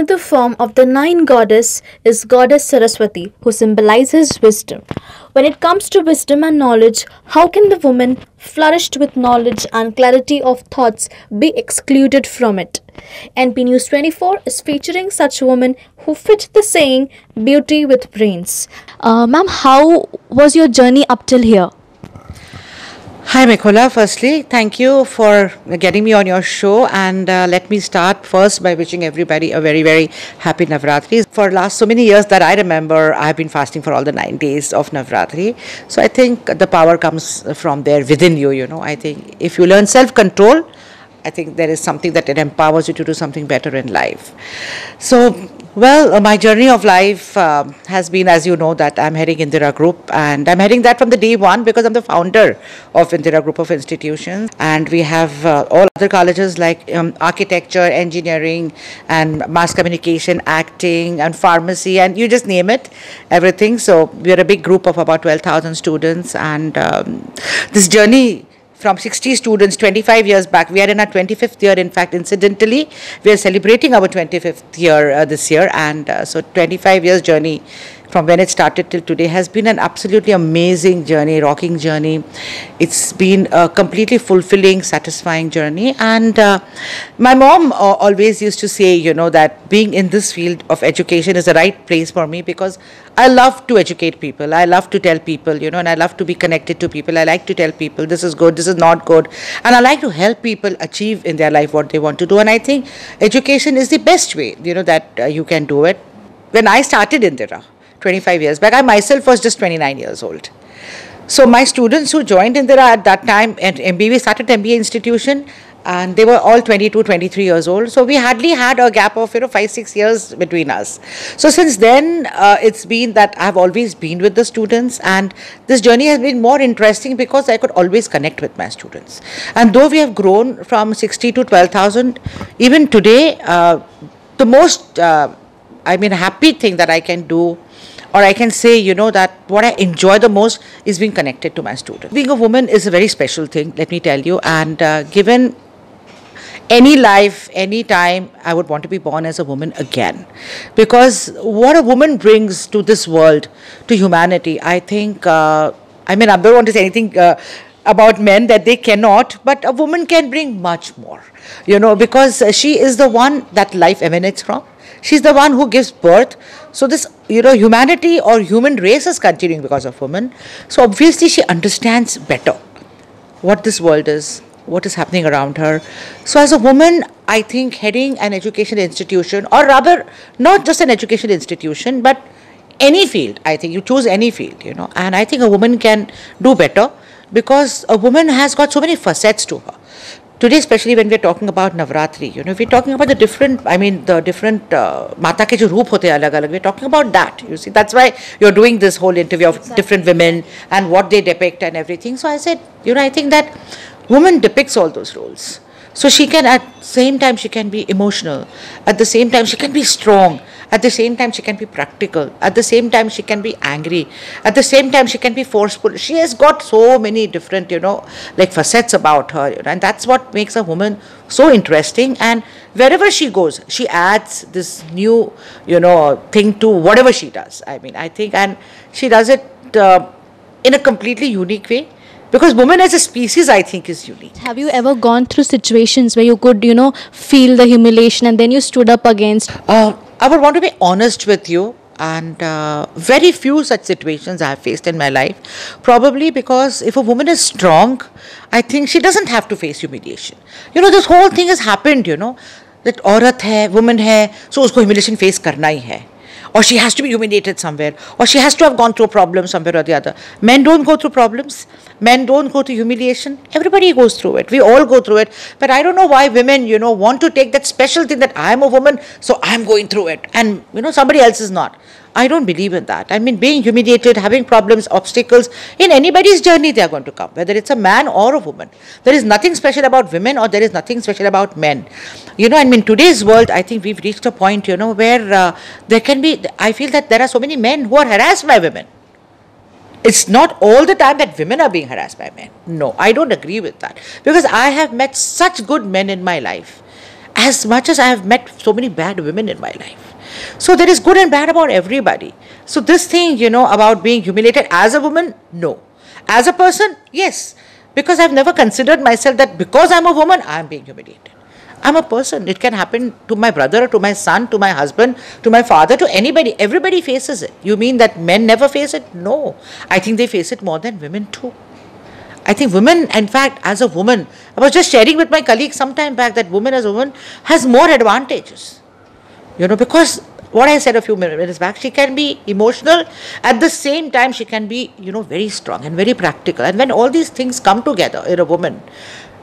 Another form of the nine goddess is Goddess Saraswati, who symbolizes wisdom. When it comes to wisdom and knowledge, how can the woman flourished with knowledge and clarity of thoughts be excluded from it? NP News 24 is featuring such women who fit the saying beauty with brains. Ma'am, how was your journey up till here? Hi, Mikola. Firstly, thank you for getting me on your show. And let me start first by wishing everybody a very, very happy Navratri. For last so many years that I remember, I've been fasting for all the 9 days of Navratri. So I think the power comes from there within you, I think if you learn self-control, I think there is something that it empowers you to do something better in life. So, well, my journey of life has been, as you know, that I'm heading Indira Group, and I'm heading that from the day one because I'm the founder of Indira Group of Institutions, and we have all other colleges like architecture, engineering, and mass communication, acting, and pharmacy, and you just name it, everything. So we're a big group of about 12,000 students, and this journey from 60 students 25 years back. We are in our 25th year. In fact, incidentally, we are celebrating our 25th year this year. And so 25 years journey from when it started till today has been an absolutely amazing journey, rocking journey. It's been a completely fulfilling, satisfying journey. And my mom always used to say, that being in this field of education is the right place for me because I love to educate people. I love to tell people, and I love to be connected to people. I like to tell people this is good, this is not good. And I like to help people achieve in their life what they want to do. And I think education is the best way, that you can do it. When I started Indira, 25 years back, I myself was just 29 years old. So my students who joined Indira at that time at MBA, we started MBA institution, and they were all 22, 23 years old. So we hardly had a gap of 5-6 years between us. So since then, it's been that I've always been with the students, and this journey has been more interesting because I could always connect with my students. And though we have grown from 60 to 12,000, even today, the most happy thing that I can do, or I can say, that what I enjoy the most is being connected to my students. Being a woman is a very special thing, let me tell you. And given any life, any time, I would want to be born as a woman again. Because what a woman brings to this world, to humanity, I think, I don't want to say anything about men that they cannot, but a woman can bring much more, because she is the one that life emanates from. She's the one who gives birth. So this, humanity or human race is continuing because of women. So obviously she understands better what this world is, what is happening around her. So as a woman, I think heading an education institution, or rather not just an education institution, but any field, I think you choose any field, and I think a woman can do better because a woman has got so many facets to her. Today, especially when we're talking about Navratri, we're talking about the different Mata ke jo roop hote hai alag alag, we're talking about that, you see. That's why you're doing this whole interview of different women and what they depict and everything. So I said, I think that woman depicts all those roles. So she can, at the same time, she can be emotional. At the same time, she can be strong. At the same time, she can be practical. At the same time, she can be angry. At the same time, she can be forceful. She has got so many different, facets about her. And that's what makes a woman so interesting. And wherever she goes, she adds this new, thing to whatever she does. I think, and she does it in a completely unique way. Because women as a species, I think, is unique. Have you ever gone through situations where you could, feel the humiliation and then you stood up against? I would want to be honest with you, and very few such situations I have faced in my life. Probably because if a woman is strong, I think she doesn't have to face humiliation. This whole thing has happened, that औरत है, woman है, so उसको humiliation face करना ही है. Or she has to be humiliated somewhere, or she has to have gone through a problem somewhere or the other. Men don't go through problems. Men don't go through humiliation. Everybody goes through it. We all go through it. But I don't know why women, want to take that special thing that I am a woman, so I am going through it. And, somebody else is not. I don't believe in that. Being humiliated, having problems, obstacles, in anybody's journey they are going to come, whether it's a man or a woman. There is nothing special about women, or there is nothing special about men. In today's world, I think we've reached a point, where there can be, I feel that there are so many men who are harassed by women. It's not all the time that women are being harassed by men. No, I don't agree with that. Because I have met such good men in my life. as much as I have met so many bad women in my life. So there is good and bad about everybody. So this thing, about being humiliated as a woman, no. As a person, yes. Because I've never considered myself that because I'm a woman, I'm being humiliated. I'm a person. It can happen to my brother, to my son, to my husband, to my father, to anybody. Everybody faces it. You mean that men never face it? No. I think they face it more than women too. I think women, in fact, as a woman, I was just sharing with my colleague some time back that woman as a woman has more advantages. Because what I said a few minutes back, she can be emotional. At the same time, she can be, very strong and very practical. And when all these things come together in a woman,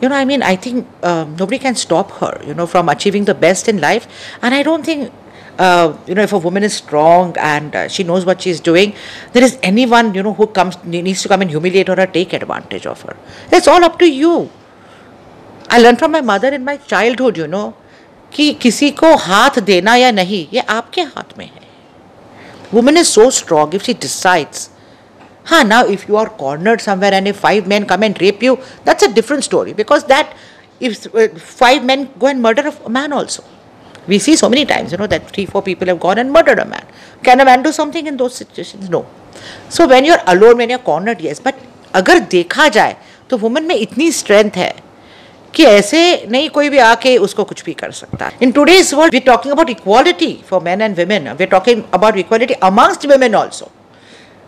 I think nobody can stop her, from achieving the best in life. And I don't think, if a woman is strong and she knows what she's doing, there is anyone, who needs to come and humiliate her or take advantage of her. It's all up to you. I learned from my mother in my childhood, कि किसी को हाथ देना या नहीं, ये आपके हाथ में है. Woman is so strong if she decides. Now if you are cornered somewhere and if 5 men come and rape you, that's a different story, because that if 5 men go and murder a man also. We see so many times, that 3-4 people have gone and murdered a man. Can a man do something in those situations? No. So when you're alone, when you're cornered, yes. But अगर देखा जाए तो woman में इतनी strength है कि ऐसे नहीं कोई भी आके उसको कुछ भी कर सकता. In today's world, we're talking about equality for men and women. We're talking about equality amongst women also.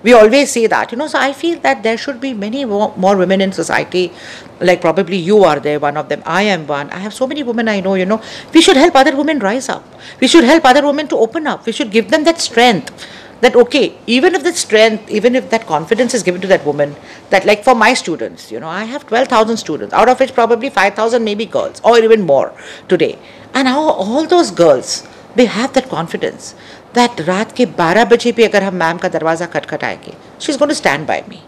We always say that, so I feel that there should be many more women in society, like probably you are there, one of them, I am one. I have so many women I know, we should help other women rise up. We should help other women to open up. We should give them that strength, that okay, even if that strength, even if that confidence is given to that woman, that like for my students, I have 12,000 students, out of which probably 5,000 maybe girls, or even more today. And now all those girls, they have that confidence. That रात के 12 बजे भी अगर हम ma'am का दरवाज़ा खटखटाएंगे, she is going to stand by me.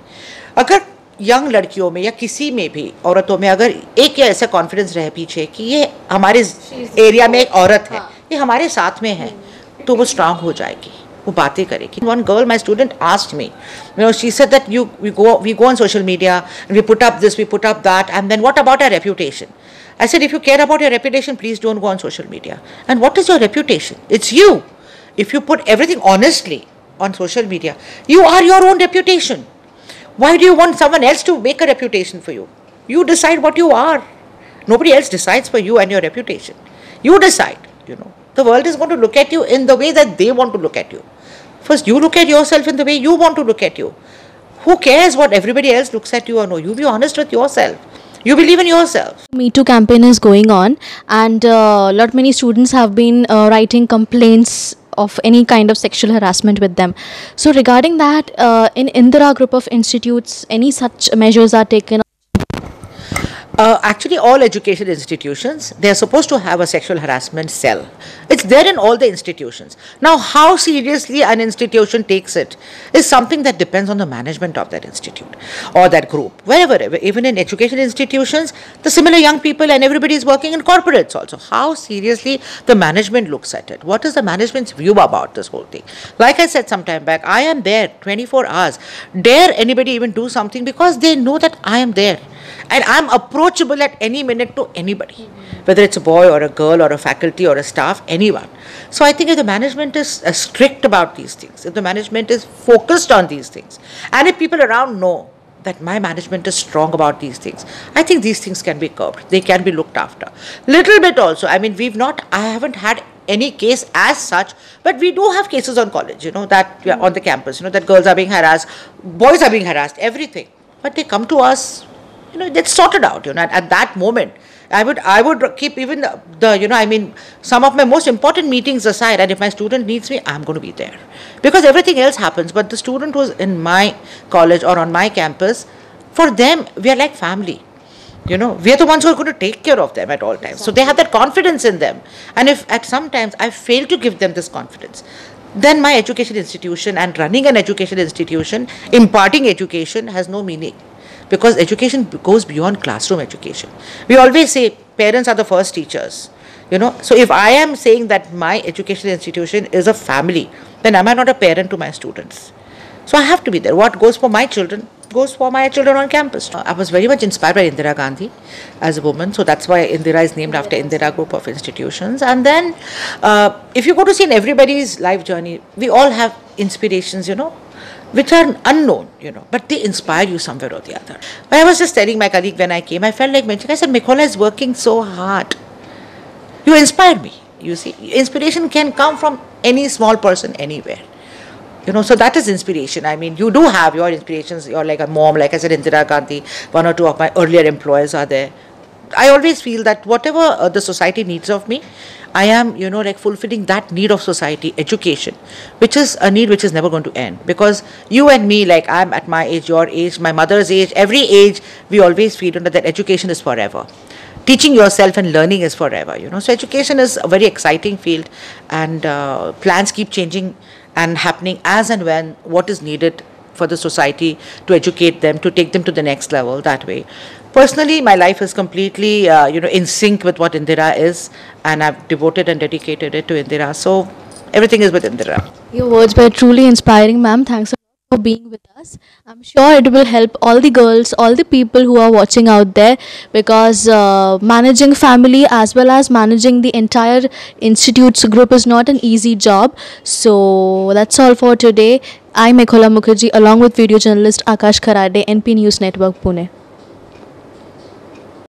अगर यंग लड़कियों में या किसी में भी औरतों में अगर एक या ऐसा कॉन्फिडेंस रहे पीछे कि ये हमारे एरिया में एक औरत है, ये हमारे साथ में है, तो वो स्ट्रांग हो जाएगी, वो बातें करेगी. One girl, my student asked me, she said that we go on social media and we put up this, we put up that, and then what about our reputation? I said, if you care about your reputation, please don't go on social media. And what is your reputation? It's you. If you put everything honestly on social media, you are your own reputation. Why do you want someone else to make a reputation for you? You decide what you are. Nobody else decides for you and your reputation. You decide, The world is going to look at you in the way that they want to look at you. First, you look at yourself in the way you want to look at you. Who cares what everybody else looks at you or no? You be honest with yourself. You believe in yourself. Me Too campaign is going on, and lot many students have been writing complaints of any kind of sexual harassment with them. So regarding that, in Indira group of institutes, any such measures are taken? Actually, all education institutions, they are supposed to have a sexual harassment cell. It's there in all the institutions. Now, how seriously an institution takes it is something that depends on the management of that institute or that group. Wherever, even in education institutions, the similar young people and everybody is working in corporates also. How seriously the management looks at it. What is the management's view about this whole thing? Like I said some time back, I am there 24 hours. Dare anybody even do something because they know that I am there. And I'm approachable at any minute to anybody, whether it's a boy or a girl or a faculty or a staff, anyone. So I think if the management is strict about these things, if the management is focused on these things, and if people around know that my management is strong about these things, I think these things can be curbed. They can be looked after. Little bit also. I mean, I haven't had any case as such, but we do have cases on college, that on the campus, that girls are being harassed, boys are being harassed, everything. But they come to us. It's sorted out, at that moment. I would keep even some of my most important meetings aside, and if my student needs me, I'm going to be there. Because everything else happens, but the student who's in my college or on my campus, for them, we are like family. We are the ones who are going to take care of them at all times. So they have that confidence in them. And if at some times I fail to give them this confidence, then my education institution and running an education institution, imparting education has no meaning. Because education goes beyond classroom education. We always say parents are the first teachers. So if I am saying that my education institution is a family, then am I not a parent to my students? So I have to be there. What goes for my children goes for my children on campus. I was very much inspired by Indira Gandhi as a woman, so that's why Indira is named after Indira Group of institutions. And then, if you go to see in everybody's life journey, we all have inspirations, which are unknown, but they inspire you somewhere or the other. But I was just telling my colleague when I came, I felt like mentioning, I said, Mikola is working so hard. You inspire me. You see, inspiration can come from any small person anywhere. So that is inspiration. I mean, you do have your inspirations. You're like a mom, like I said, Indira Gandhi, one or two of my earlier employers are there. I always feel that whatever the society needs of me, I am, like fulfilling that need of society, education, which is a need which is never going to end. Because you and me, like I'm at my age, your age, my mother's age, every age, we always feel that education is forever. Teaching yourself and learning is forever, So education is a very exciting field, and plans keep changing and happening as and when what is needed for the society to educate them, to take them to the next level that way. Personally, my life is completely, in sync with what Indira is, and I've devoted and dedicated it to Indira. So everything is with Indira. Your words were truly inspiring, ma'am. Thanks a lot for being with us. I'm sure it will help all the girls, all the people who are watching out there, because managing family as well as managing the entire institute's group is not an easy job. So that's all for today. I'm Mekhola Mukherjee along with video journalist Akash Kharade, NP News Network, Pune.